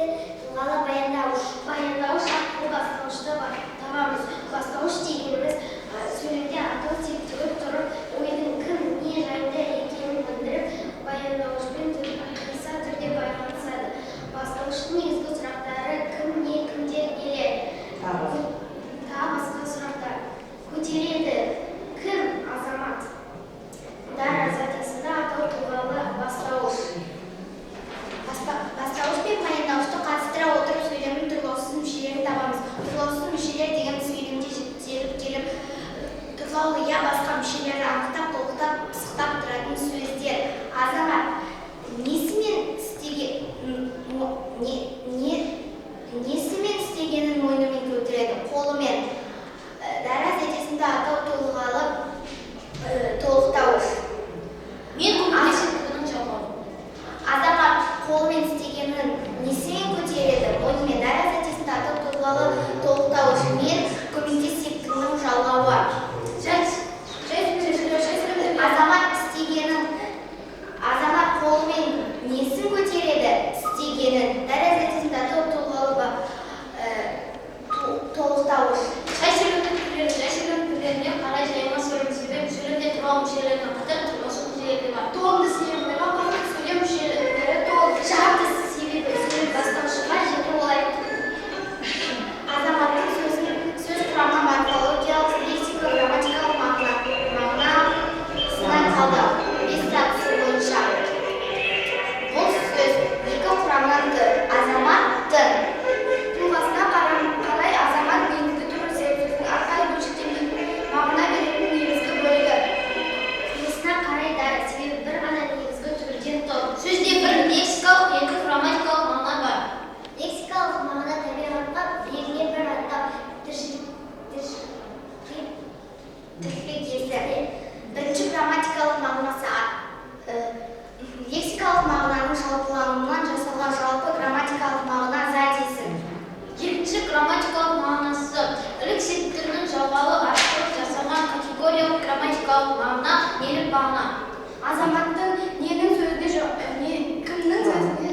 тексті тұлғалы баяндауыш. Баяндауыш арқылы бастауышты табамыз. Бастауыш дегеніміз сөйлемде атау тектігіп тұрып, ойдың кім, не жайында екенін білдіріп, баяндауышпен қиса түрде байланысады. Бастауыштың негізгі сұрақтары кім, не, кімдер келеді. Тағы басқа сұрақтар. Көтереді. Кім? Азамат. Дара затисында атау тұлғалы бастауыш. Бастауыш пен баяндауышты қатыстыра отырып сөйлемнің тұрлаусыз мүшелерін табамыз. Тұрлаусыз мүшелер деген сөйлемде жіктеліп келіп, тұрлаулы я басқа мүшелерді анықтап, толықтап, пысықтап тұратын сөздер. Азамат несімен істегенін мойнымен көтереді, қолымен. Дара затисында атау тұлғалы толықтауыш. Мен көмектесетінінің жауабы. Азамат қолмен істегенін несімен көтереді, мойнымен. Дара затисында атау тұлғалы толықтауыш. Мен көмектесетінінің жалғауы. Азамат қолмен несін көтереді, істегенін. Дара затисында атау тұлғалы толықтауыш. Жай сөйлем түрлеріне қарай жайма сөйлем себебі сөйлемде тұрған мүшелердің қатар тұрлаусыз мүшелері бар. Толымды себебі барлық сөйлем мүшелері толық Шарты себебі сөйлем бастаушыға және олай. Азаматтың сөз құрамы морфологиялық, лексика, грамматикалық мағынасынан қалды. 5 сатысы бойынша. Бұл сөз екі құрамнан тұр. Азаматтың тұлғасына қарай азамат негізгі түрі сөздің арқай бөлшектенетін мағына беретін негізгі бөлігі. Құрылысына қарай дара себебі бір ғана негізгі түрден тұр. сөзде бір лексикалық, екі грамматикалық мағына бар. Лексикалық мағына табиғатқа белгілі бір атап тіршілік иесі. Бірінші грамматикалық мағынасы лексикалық мағынаның жалпылануынан жасалған жалпы грамматикалық мағына затисі. Екінші грамматикалық мағынасы лексиктерінің жалғауы арқылы жасалған категориялық грамматикалық мағына нелік мағына. Азаматтың ненің сөзіне кімнің сөзіне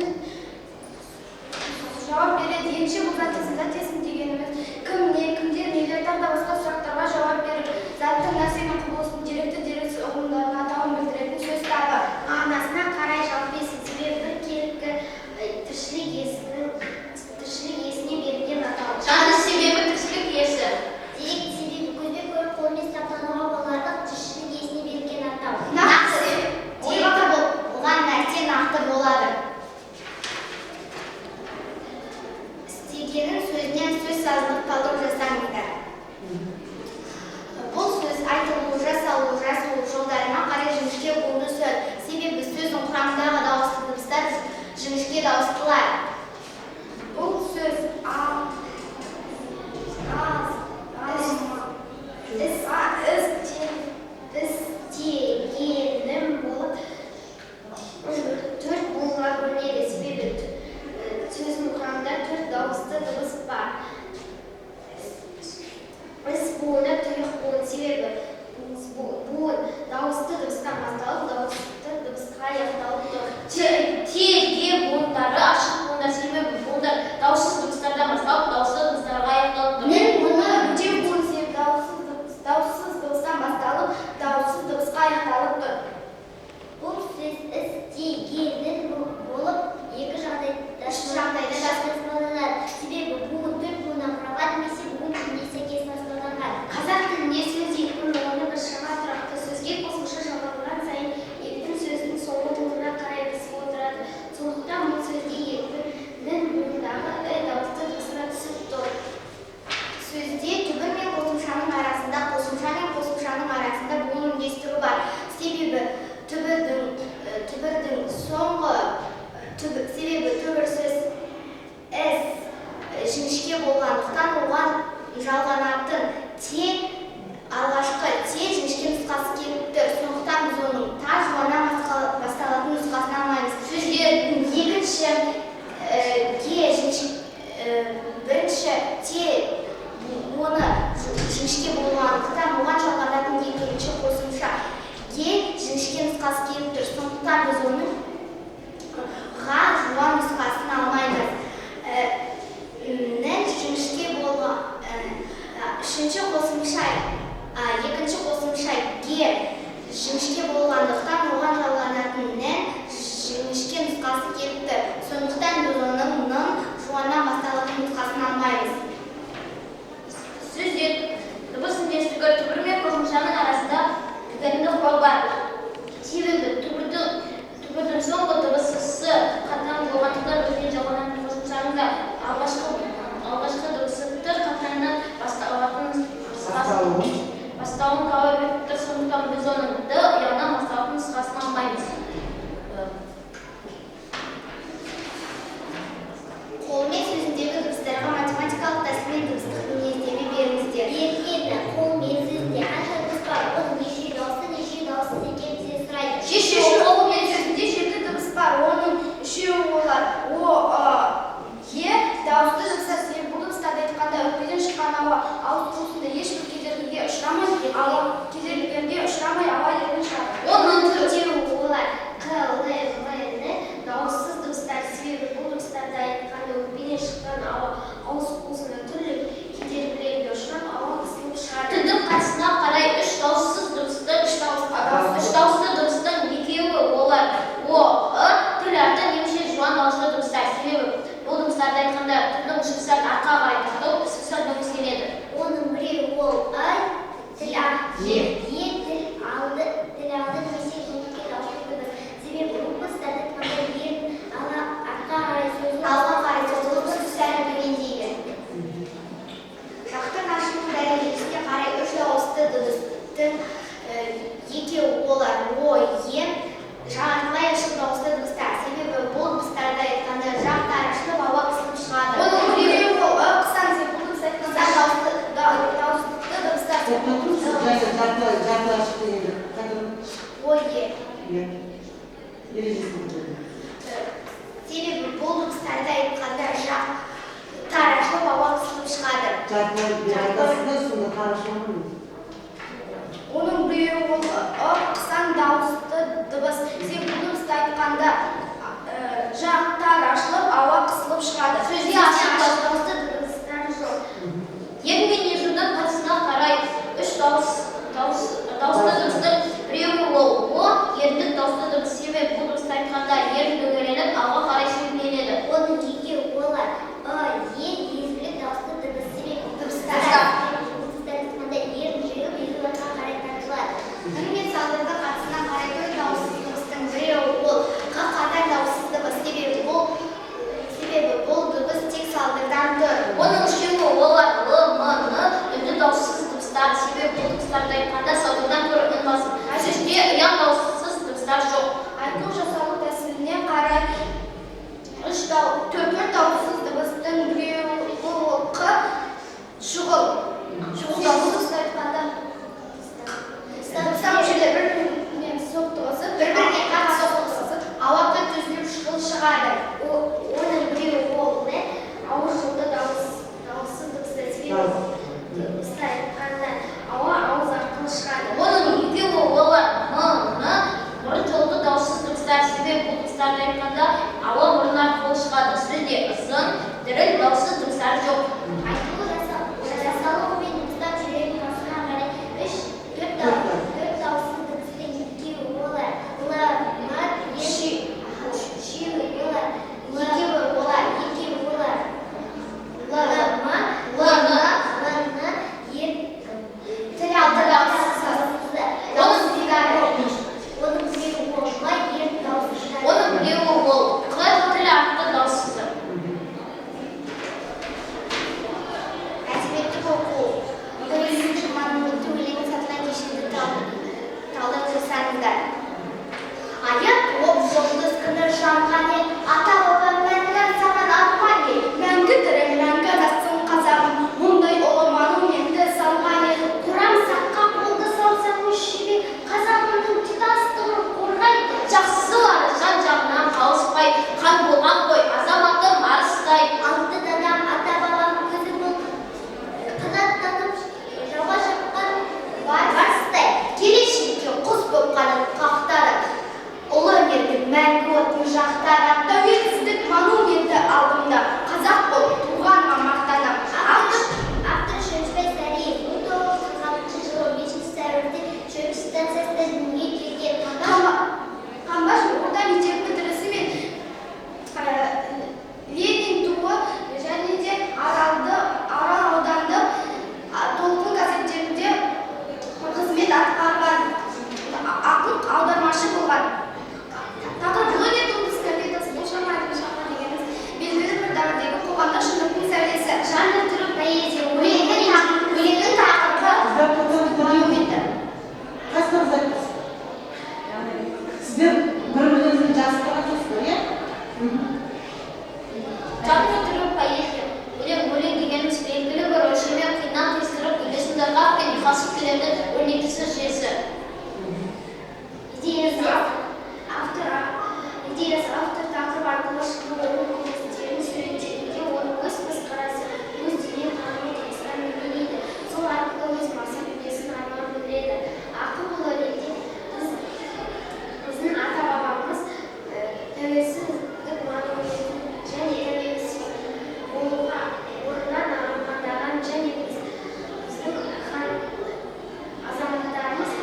жауап береді. Екінші бұл затисін дегеніміз кім, не, кімдер, нелер, тағы да басқа сұрақтарға жауап беріп, заттың нәрсенің құбылысын деректі дерексіз ұғымдардың атауын білдіретін сөз табы. Мағынасына қарай жалпы есім себебі бір келкі тіршілік иесіне берілген атау. Жанды себебі тіршілік иесі. Деректі себебі көзбен көріп қолмен ұстап тануға боларлық тіршілік иесіне берілген атау. Оған нәрсе нақты болады. Істегенін сөзінен сөз сазылық талдау жасаңыздар. Бұл сөз айтылу, жасалу, жазылу жолдарына қарай жіңішке буынды сөз. Себебі сөздің құрамындағы дауысты дыбыстар жіңішке дауыстылар. Бұл сөз істегенім болып төрт буынға бөлінеді. Себебі сөздің құрамында төрт дауысты дыбыс бар. Іс буыны, тұйық буын. Себебі буын дауысты дыбыстан басталып, дауысты дыбысқа аяқталып тұр. Ге буындары ашық буындар себебі буындар дауыссыз дыбыстардан басталып, дауысты дыбыстарға аяқталып тұр. Мен бұны бөтен буын себебі дауыссыз дыбыстан басталып, дауыссыз дыбысқа аяқталып тұр. Бұл сөз істегенін болып екі жағдайда жасқанады. Себебі буын төрт буыннан құралған, немесе буын түріне сәйкес басқарылған. Қазақ тілінде сөз екпін орны біршама тұрақты сөзге қосымша жалғанған сайын екпін сөздің соңғы буынына қарай өсіп отырады. Сондықтан бұл сөзге екпіннің буындағы дауысты дыбысына түсіп тұр. Сөзде түбір мен қосымшаның арасында буын үндестігі бар. Себебі түбір сөз жіңішке болғандықтан оған жалғанатын алғашқы жіңішке нұсқасы келіп тұр. Сондықтан біз оның та жуаннан басталатын нұсқасын алмаймыз. Сөзге екінші бірінші буыны жіңішке болғандықтан оған жалғанатын екінші қосымша жіңішке нұсқасы келіп тұр. Сондықтан біз оның жуан нұсқасын алмаймыз. қасын алмаймыз. Сөздер дыбыс үндестігі түбір мен қосымшаның арасында кедергілік құрал бар. Себебі түбірдің соңғы дыбысы с қатаң болғандықтан өзіне жалғанатын қосымшаның да алғашқы дыбысы т қатаңынан бастауын талап етіп тұр. Сондықтан біз оның д ұяңнан басталатын нұсқасын алмаймыз. Қолмен сөзіндегі дыбыстарға математикалық тәсілмен дыбыстық мінездеме беріңіздер. Белгілі, қолмен сөзінде қанша дыбыс бар, оның неше дауысты екенін сізден сұрайды. Қолмен сөзінде жеті дыбыс бар, оның үшеуі олар о, е дауысты дыбыстар. Себебі бұл дыбыстарды айтқанда өкпеден шыққан ауа ауыз қуысында ешбір кедергіге ұшырамай ауа еркін шығады. Оның төртеуі олар к, л, н дауыссыз дыбыстар. Себебі бұл дыбыстарды айтқанда өкпеден шыққан ауа ауыз қуысында түрлі кедергілерге ұшырап ауа қысылып шығады. Тілдің қатысына қарай үш дауыссыз дыбыстың екеуі олар о, тіл арты немесе жуан дауысты дыбыстар. Себебі бұл дыбыстарды айтқанда тілдің ұшы сәл артқа қарай тартылып, сәл дыбыстеледі. Оның біреуі ол тіл алды немесе жіңішке дауысты дыбыс. Себебі бұл дыбыстарды айтқанда артқа қарай созылып, сөз сәл төмендейді. Жақтың ашылу дәрежесіне қарай үш дауысты дыбыстың екеуі олар о, е жартылай ашық дауысты дыбыстар. Себебі бұл дыбыстарды айтқанда жақтар ашылып, ауа қысылып шығады. Оның біреуі ол қысаң деп бұл дыбыс айтқанда дауысты дыбыстар. Себебі бұл дыбыстарды айтқанда жақтар ашылып, ауа қысылып шығады. Оның біреуі ол қысаң дауысты дыбыс. Себебі бұл дыбысты айтқанда жақтар ашылып, ауа қысылып шығады. Сөзде ашық дауысты дыбыстар жоқ. Ер мен ежудің қатысына қарай үш дауысты дыбыстың біреуі ол о, ерлік дауысты дыбыс. Себебі бұл дыбысты айтқанда ер дөңгеленіп, алға қарай сөйленеді. Оның екеуі олар езгілік дауысты дыбыс. Себебі дыбыстар Түрмен салдырды қатысына қарай төрт дауыссыз дыбыстың біреуі ол қатаң дауыссыз дыбыс. Себебі бұл дыбыс тек салдырдан тұр. Оның үшеуі олар л, м, үнді дауыссыз дыбыстар. Себебі бұл дыбыстарды айтқанда салдырдан көріп үн басым. Сөзде ұяң дауыссыз дыбыстар жоқ. Айту жасалу тәсіліне қарай төрт дауыссыз дыбыстың біреуі ол қ, шұғыл. Бұл дыбысты айтқанда дыбыстар мүшелер бір-біріне соқтығысып, бір-біріне қатты соқтығысып, ауаға түзіліп шұғыл шығады. Оның біреуі ол ауыз жолды дауыссыз дыбыстар. Себебі дыбысты айтқанда ауа ауыз арқылы шығады. Оның екеуі олар м, мұрын жолды дауыссыз дыбыстар. Себебі бұл дыбыстарды айтқанда ауа мұрын арқылы шығады. Сөзде ызың, діріл дауыссыз дыбыстар жоқ. Айтылу жасалу мен дыбыстар жүрегінің асына қарай төрт дауыссыз дыбыстың екеуі олар л, м, екеуі олар тіл алты дауыссыз. Оның біреуі ол қ, тіл арты дауыссызы. тәуелсіздік монументін және тәуелсіз болуға орнынан армандаған және біздің азаматтарымыз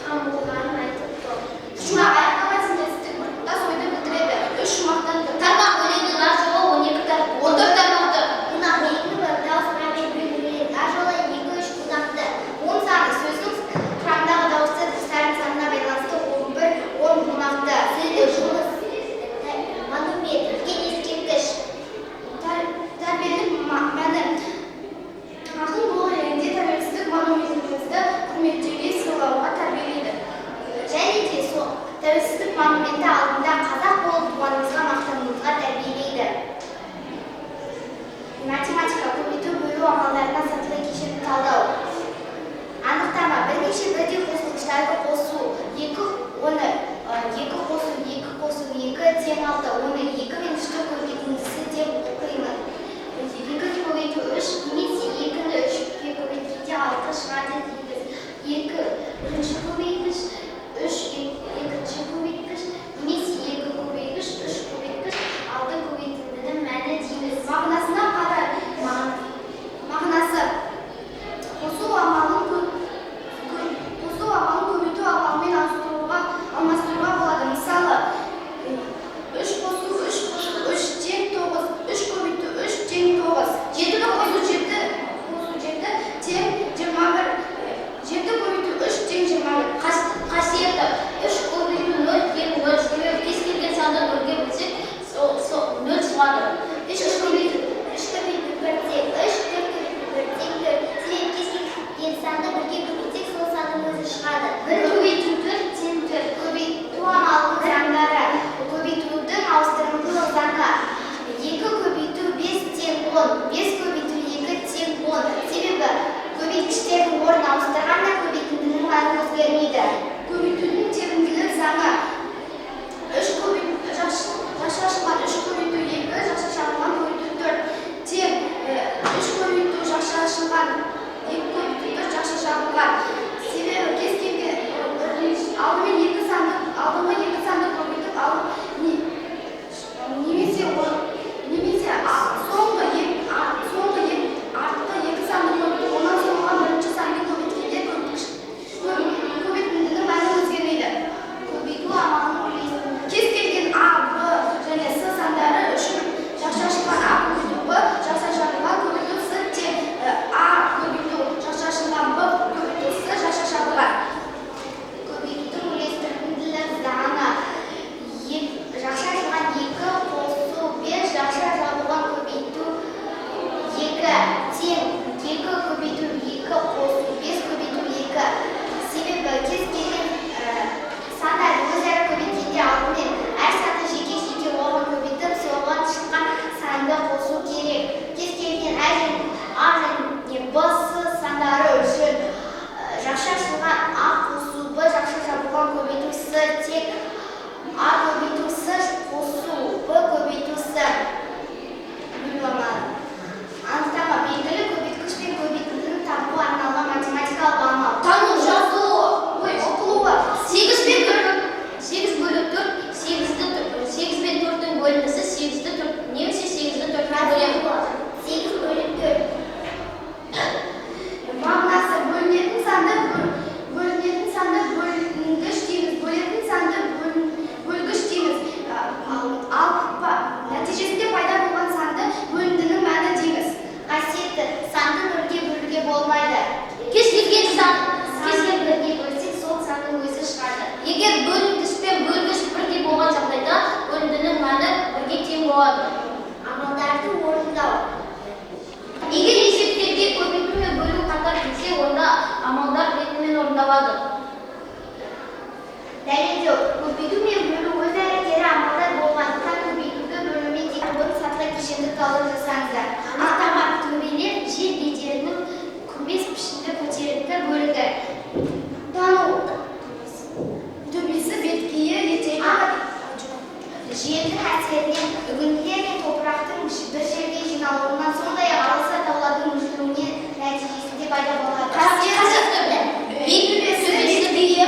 хан болғанын айтып тұр. Шумақ аяқталған синтетистік біртұтас ойды білдіреді. Үш шумақтан тармақ бөлінді. Ар жолы 12 тармақ, 14 тармақты. Қонақ белгілі бір дауысымен белгіленеді. Ар жолы 2-3 қонақты. 10 саны сөздің құрамындағы дауысты дыбыстардың санына байланысты 11 қонақты. сөйлеу жолы монумент, үлкен ескерткіш. Тәрбиелік мәні. Ақын бұл ретінде тәуелсіздік монументімізді құрметтеуге, сыйлауға тәрбиелейді. Және де сол тәуелсіздік монументі алдында қазақ болып туғанымызға мақтануымызға тәрбиелейді. Математика көбейту бөлу амалдарына сатылы кешенді талдау. Анықтама: бірнеше бірдей қосылғыштарды қосу. 2 қосу 2 тең 6. Оны 2 мен 3-ті көбейтіндісі деп оқимыз. 2-ді көбейту 3 немесе 2-ні 3-ке көбейткенде 6 шығады дейміз. 2 бірінші көбейткіш, 3 екінші көбейткіш, немесе 2 көбейткіш, 3 көбейткіш, 6 көбейтіндінің мәні дейміз. Мағынасына қарай. Мағынасы: қосу амалын көбейту амалымен алмастыруға болады. Мысалы, 3 қосу 3 тең 9, 3 көбейту 3 тең 9, 7 қосу 7 тең 21, 7 көбейту 3 тең 21. Қасиеті: 3 көбейту 0 тең 0. Себебі кез келген санды 0-ге бөлсек, 0 шығады. 3 көбейту 1 тең 3, 4 тең 4. Себебі кез келген санды 1-ге бөлсек, сол санның өзі шығады. 1 көбейту 4 тең 4. Көбейту амалының заңдары. Көбейтудің ауыстырымдылық заңы. 2 көбейту 5 тең 10. 5 көбейту 2 тең 10. Себебі көбейткіштердің орнын ауыстырғанда көбейтіндінің мәні өзгермейді. Көбейтудің терімділік заңы. Жақша ашылған 3 көбейту 2, жақша шағылған көбейту 4 тең 3 көбейту жақша ашылған 2 көбейту 4 жақша шағылған. Себебі кез келген алдымен 2 санды көбейтіп алып немесе соңғы 2 санды көбейтіп онан соңғы бірінші санмен көбейткенде көбейтіндінің мәні өзгермейді. Көбейту амалының үлесі: кез келген А, Б және С сандары үшін жақша ашылған А көбейту Б жақша шағылған көбейту С тең А көбейту жақша ашылған Б көбейту С жақша шағылған. Көбейтудің үлестірімділік заңы. Жақша ашылған 2 қосу 5 жақша жабылған көбейту 2 тең 2 көбейту 2 қосу 5 көбейту 2. Себебі кез келген сандар өзара көбейткенде алдымен әр санды жеке-жеке оған көбейтіп, соған шыққан санды қосу керек. Кез келген А және Б, С сандары үшін жақша ашылған А қосу Б жақша жабылған көбейту С тең А көбейту С қосу Б көбейту С. Анықтама: белгілі көбейткіш пен көбейтіндінің табуға арналған математикалық амал. Тану, жазу, оқылуы. 8 бен 4, 8 бен 4-тің бөлінісі 8-ді 4 немесе 8-ді 4-ке бөлеміз. 8 бөліп 4. Мағынасы: бөлінетін санды бөлінгіш дейміз, бөлетін санды бөлгіш дейміз. Ал нәтижесінде пайда болған санды бөліндінің мәні дейміз. Қасиеті: санды 0-ге бөлуге болмайды. Кез келген бірге бөлсек, сол санның өзі шығады. Егер бөлінгіш пен бөлгіш бірге болған жағдайда, бөліндінің мәні 1-ге тең болады. Амалдарды орындау. Егер есептерге көбейту мен бөлу қатар келсе, онда амалдар ретімен орындалады. Дәлелдеу: көбейту мен бөлу өзара кері амалдар болғандықтан көбейтуді бөлумен тек сатылы кешенді талдау жасаңыздар. Анықтама: төбелер жер бедерінің күмбез пішінді көтеріңкі бөлігі. Тану: төбесі беткейі етегі жердің әсерінен үгінділер мен топырақтың бір жерге жиналуынан, сондай-ақ алыса таулардың үзілуіне нәтижесінде пайда болады. Қасиеті: төбесі беткейі